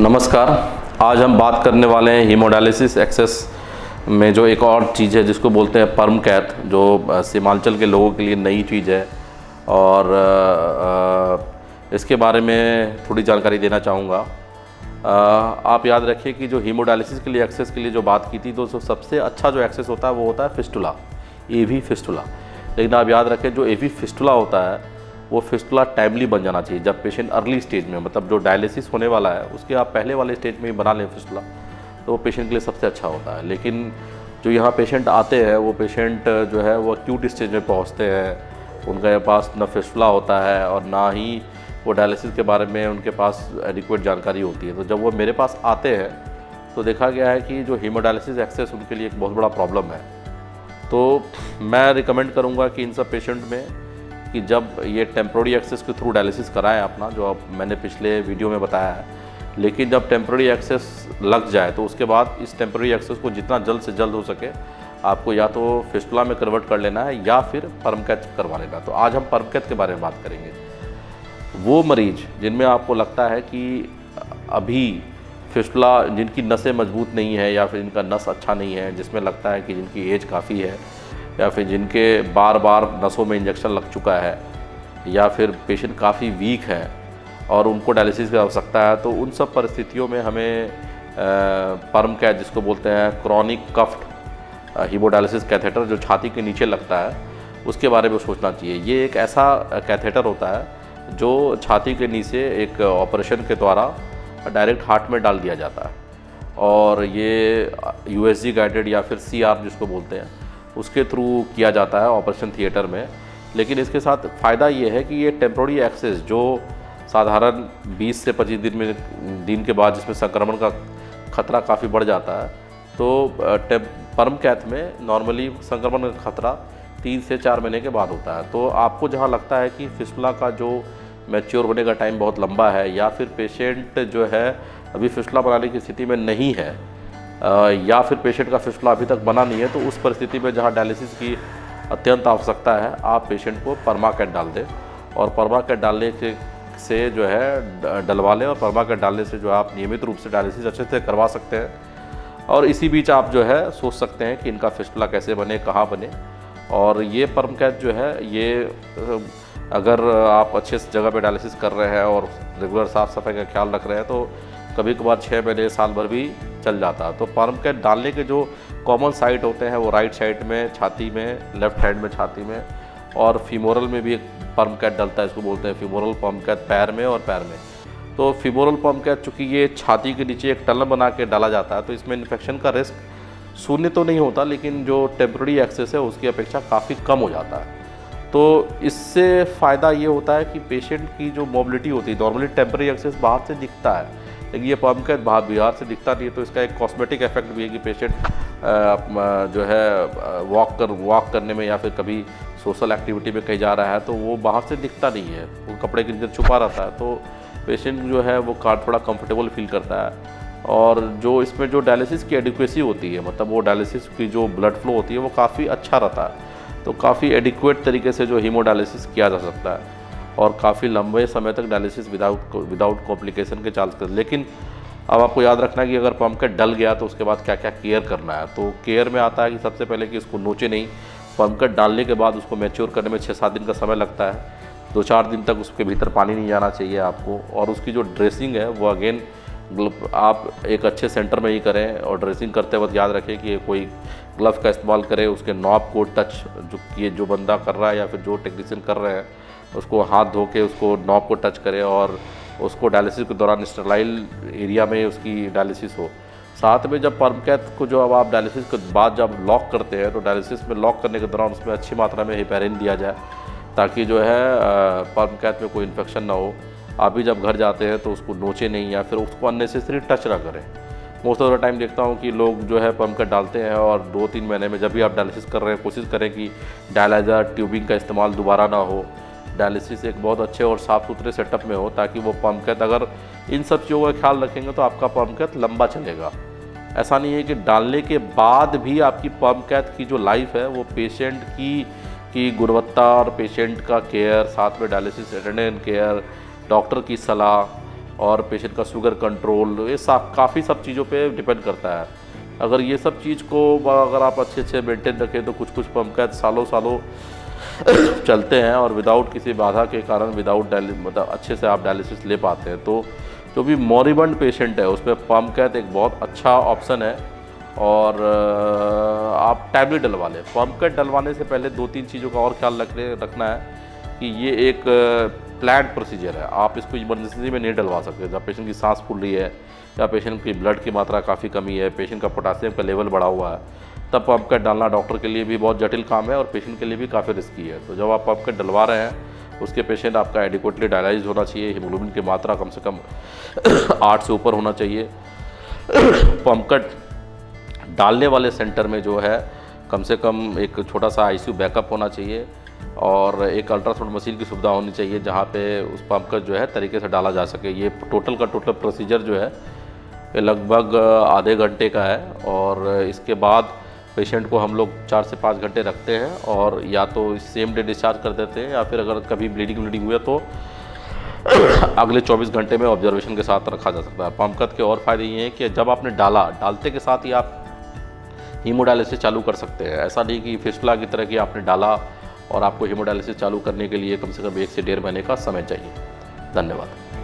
नमस्कार। आज हम बात करने वाले हैं हीमोडायलिसिस एक्सेस में जो एक और चीज़ है जिसको बोलते हैं परम कैथ, जो सीमांचल के लोगों के लिए नई चीज़ है और इसके बारे में थोड़ी जानकारी देना चाहूँगा। आप याद रखिए कि जो हीमोडायलिसिस के लिए एक्सेस के लिए जो बात की थी, तो सबसे अच्छा जो एक्सेस होता है वो होता है फिस्टुला, एवी फिस्टुला। लेकिन आप याद रखें, जो एवी फिस्टुला होता है वो फिस्टुला टाइमली बन जाना चाहिए। जब पेशेंट अर्ली स्टेज में, मतलब जो डायलिसिस होने वाला है उसके आप पहले वाले स्टेज में ही बना लें फिस्टुला, तो वो पेशेंट के लिए सबसे अच्छा होता है। लेकिन जो यहाँ पेशेंट आते हैं वो पेशेंट जो है वो एक्यूट स्टेज में पहुँचते हैं, उनके पास ना फिस्टुला होता है और ना ही वो डायलिसिस के बारे में उनके पास एडिक्वेट जानकारी होती है। तो जब वो मेरे पास आते हैं तो देखा गया है कि जो हीमोडायलिसिस एक्सेस उनके लिए एक बहुत बड़ा प्रॉब्लम है। तो मैं रिकमेंड करूँगा कि इन सब पेशेंट में कि जब ये टेम्प्रोरी एक्सेस के थ्रू डायलिसिस कराएं अपना, जो अब मैंने पिछले वीडियो में बताया है। लेकिन जब टेम्प्रोरी एक्सेस लग जाए तो उसके बाद इस टेम्प्रोरी एक्सेस को जितना जल्द से जल्द हो सके आपको या तो फिस्टुला में कन्वर्ट कर लेना है या फिर परम कैथ करवा लेना। तो आज हम परम कैथ के बारे में बात करेंगे। वो मरीज जिनमें आपको लगता है कि अभी फिस्टुला, जिनकी नसें मजबूत नहीं है या फिर इनका नस अच्छा नहीं है, जिसमें लगता है कि जिनकी एज काफ़ी है या फिर जिनके बार बार नसों में इंजेक्शन लग चुका है या फिर पेशेंट काफ़ी वीक है और उनको डायलिसिस की आवश्यकता है, तो उन सब परिस्थितियों में हमें परम कैथ, जिसको बोलते हैं क्रॉनिक कफ्ड हीमोडायलिसिस कैथेटर, जो छाती के नीचे लगता है, उसके बारे में सोचना चाहिए। ये एक ऐसा कैथेटर होता है जो छाती के नीचे एक ऑपरेशन के द्वारा डायरेक्ट हार्ट में डाल दिया जाता है और ये यूएसजी गाइडेड या फिर सीआर जिसको बोलते हैं उसके थ्रू किया जाता है ऑपरेशन थिएटर में। लेकिन इसके साथ फ़ायदा ये है कि ये टेम्प्रोरी एक्सेस जो साधारण 20 से 25 दिन के बाद जिसमें संक्रमण का खतरा काफ़ी बढ़ जाता है, तो परम कैथ में नॉर्मली संक्रमण का खतरा 3 से 4 महीने के बाद होता है। तो आपको जहाँ लगता है कि फिस्टुला का जो मैच्योर होने का टाइम बहुत लंबा है या फिर पेशेंट जो है अभी फिस्टुला बनाने की स्थिति में नहीं है या फिर पेशेंट का फिस्टुला अभी तक बना नहीं है, तो उस परिस्थिति में जहां डायलिसिस की अत्यंत आवश्यकता है, आप पेशेंट को परमा कैथ डाल दें और परमा कैथ डालने से जो है डलवा लें और परमा कैथ डालने से जो है आप नियमित रूप से डायलिसिस अच्छे से करवा सकते हैं। और इसी बीच आप जो है सोच सकते हैं कि इनका फिस्टुला कैसे बने, कहाँ बने। और ये परम कैथ जो है ये अगर आप अच्छे जगह पर डायलिसिस कर रहे हैं और रेगुलर साफ़ सफाई का ख्याल रख रहे हैं तो कभी कभार 6 महीने साल भर भी चल जाता है। तो परम कैथ डालने के जो कॉमन साइट होते हैं वो राइट साइड में छाती में, लेफ्ट साइड में छाती में, और फीमोरल में भी एक परम कैथ डलता है, इसको बोलते हैं फीमोरल परम कैथ, पैर में और पैर में। तो फीमोरल परम कैथ चूँकि ये छाती के नीचे एक टनल बना के डाला जाता है, तो इसमें इन्फेक्शन का रिस्क शून्य तो नहीं होता, लेकिन जो टेम्प्रेरी एक्सेस है उसकी अपेक्षा काफ़ी कम हो जाता है। तो इससे फ़ायदा ये होता है कि पेशेंट की जो मोबिलिटी होती है, नॉर्मली टेम्प्रेरी एक्सेस बाहर से दिखता है लेकिन ये परम कैथ बाहर से दिखता नहीं है, तो इसका एक कॉस्मेटिक इफेक्ट भी है कि पेशेंट जो है वॉक करने में या फिर कभी सोशल एक्टिविटी में कहीं जा रहा है तो वो बाहर से दिखता नहीं है, वो कपड़े के अंदर छुपा रहता है, तो पेशेंट जो है वो थोड़ा कंफर्टेबल फील करता है। और जो इसमें जो डायलिसिस की एडिक्वेसी होती है, मतलब वो डायलिसिस की जो ब्लड फ्लो होती है वो काफ़ी अच्छा रहता है, तो काफ़ी एडिक्वेट तरीके से जो हीमोडायलिसिस किया जा सकता है और काफ़ी लंबे समय तक डायलिसिस विदाउट कॉम्प्लिकेशन के चांस कर। लेकिन अब आपको याद रखना है कि अगर परम कैथ डल गया तो उसके बाद क्या क्या केयर करना है। तो केयर में आता है कि सबसे पहले कि उसको नोचे नहीं। परम कैथ डालने के बाद उसको मैच्योर करने में 6-7 दिन का समय लगता है। 2-4 दिन तक उसके भीतर पानी नहीं जाना चाहिए आपको। और उसकी जो ड्रेसिंग है वो अगेन आप एक अच्छे सेंटर में ही करें और ड्रेसिंग करते वक्त याद रखें कि कोई ग्लव का इस्तेमाल करें, उसके नॉब को टच, जो बंदा कर रहा है या फिर जो टेक्नीशियन कर रहे हैं उसको हाथ धो के उसको नॉब को टच करें और उसको डायलिसिस के दौरान स्टरलाइल एरिया में उसकी डायलिसिस हो। साथ में जब परम कैथ को जो अब आप डायलिसिस के बाद जब लॉक करते हैं तो डायलिसिस में लॉक करने के दौरान उसमें अच्छी मात्रा में हेपेरिन दिया जाए ताकि जो है परम कैथ में कोई इन्फेक्शन ना हो। आप भी जब घर जाते हैं तो उसको नोचे नहीं या फिर उसको अननेसेसरी टच ना करें। मोस्ट ऑफ द टाइम देखता हूँ कि लोग जो है परम कैथ डालते हैं और 2-3 महीने में जब भी आप डायलिसिस कर रहे हैं कोशिश करें कि डायलाइज़र ट्यूबिंग का इस्तेमाल दोबारा ना हो। डायलिसिस एक बहुत अच्छे और साफ़ सुथरे सेटअप में हो ताकि वो परम कैथ, अगर इन सब चीज़ों का ख्याल रखेंगे तो आपका परम कैथ लंबा चलेगा। ऐसा नहीं है कि डालने के बाद भी आपकी परम कैथ की जो लाइफ है वो पेशेंट की गुणवत्ता और पेशेंट का केयर, साथ में डायलिसिस अटेंडेंट केयर, डॉक्टर की सलाह और पेशेंट का शुगर कंट्रोल, ये सब काफ़ी सब चीज़ों पे डिपेंड करता है। अगर ये सब चीज़ को अगर आप अच्छे से मेंटेन रखें तो कुछ कुछ पम्प सालों सालों चलते हैं और विदाउट किसी बाधा के कारण, विदाउट मतलब अच्छे से आप डायलिसिस ले पाते हैं। तो जो भी मॉरिबंड पेशेंट है उसमें पम्प कैथ एक बहुत अच्छा ऑप्शन है। और आप टैबलेट डलवा लें। पम्प कैथ डलवाने से पहले 2-3 चीज़ों का और ख्याल रखना है कि ये एक प्लान्ड प्रोसीजर है। आप इसको इमरजेंसी में नहीं डलवा सकते। जब पेशेंट की सांस फूल रही है या पेशेंट की ब्लड की मात्रा काफ़ी कमी है, पेशेंट का पोटासियम का लेवल बढ़ा हुआ है, तब पम्प कैथ डालना डॉक्टर के लिए भी बहुत जटिल काम है और पेशेंट के लिए भी काफ़ी रिस्की है। तो जब आप पम्प कैथ डलवा रहे हैं उसके पेशेंट आपका एडिक्वेटली डायलाइज होना चाहिए, हीमोग्लोबिन की मात्रा कम से कम 8 से ऊपर होना चाहिए। पम्प कैथ डालने वाले सेंटर में जो है कम से कम एक छोटा सा आईसीयू बैकअप होना चाहिए और एक अल्ट्रासाउंड मशीन की सुविधा होनी चाहिए जहाँ पे उस पम्प का जो है तरीके से डाला जा सके। ये टोटल का टोटल प्रोसीजर जो है ये लगभग आधे घंटे का है और इसके बाद पेशेंट को हम लोग 4 से 5 घंटे रखते हैं और या तो सेम डे डिस्चार्ज कर देते हैं या फिर अगर कभी ब्लीडिंग हुआ तो अगले 24 घंटे में ऑब्जर्वेशन के साथ रखा जा सकता है। पम्प कैथ के और फायदे ये हैं कि जब आपने डालते के साथ ही आप हीमोडायलिसिस चालू कर सकते हैं। ऐसा नहीं कि फिस्टुला की तरह कि आपने डाला और आपको हीमोडायलिसिस चालू करने के लिए कम से कम 1 से 1.5 महीने का समय चाहिए। धन्यवाद।